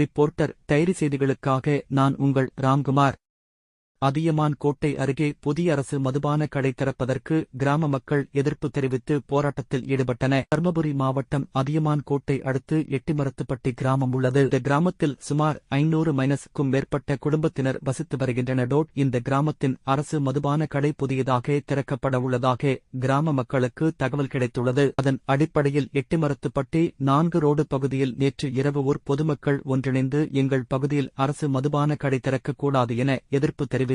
Reporter diary செய்திகளுக்காக நான் உங்கள் ராம்குமார். அதியமான் கோட்டை அருகே புதிய அரசு மதுபான கடை திறப்பதற்கு கிராம மக்கள் எதிர்ப்பு தெரிவித்து போராட்டத்தில் ஈடுபட்டனர். தர்மபுரி மாவட்டம் அதியமான் கோட்டை அடுத்து எட்டிமரத்துப்பட்டி கிராமம் உள்ளது. இந்த கிராமத்தில் சுமார் 500-க்கும் மேற்பட்ட குடும்பத்தினர் வசித்து வருகின்றனர். இந்த கிராமத்தின் அரசு மதுபான கடை புதியதாக திறக்கப்பட உள்ளதாக கிராம மக்களுக்கு தகவல் கிடைத்துள்ளது. அதன் அடிப்படையில் எட்டிமரத்துப்பட்டி 4 ரோடு பகுதியில் நேற்று இரவு பொதுமக்கள் ஒன்றிணைந்து எங்கள் பகுதியில் அரசு மதுபான கடை திறக்கக்கூடாது என எதிர்ப்பு தெரிவித்து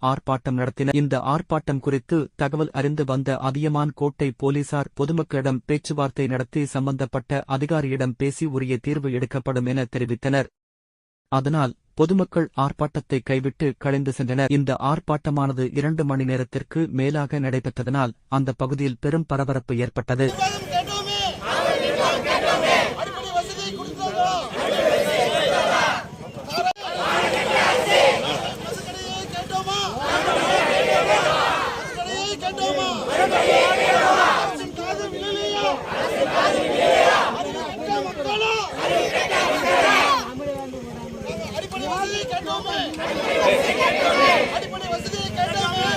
ஆர்ப்பாட்டம் நடத்தினர். இந்த ஆர்ப்பாட்டம் குறித்து தகவல் அறிந்து வந்த அதியமான் கோட்டை போலீசார் பொதுமக்களிடம் பேச்சுவார்த்தை நடத்தி சம்பந்தப்பட்ட அதிகாரியிடம் பேசி உரிய தீர்வு எடுக்கப்படும் என தெரிவித்தனர். அதனால் பொதுமக்கள் ஆர்ப்பாட்டத்தை கைவிட்டு கலைந்து சென்றனர். இந்த ஆர்ப்பாட்டமானது 2 மணி நேரத்திற்கு மேலாக நடைபெற்றதனால் அந்த பகுதியில் பெரும் பரபரப்பு ஏற்பட்டது. அடிப்படை வசதியை கேட்டோமே.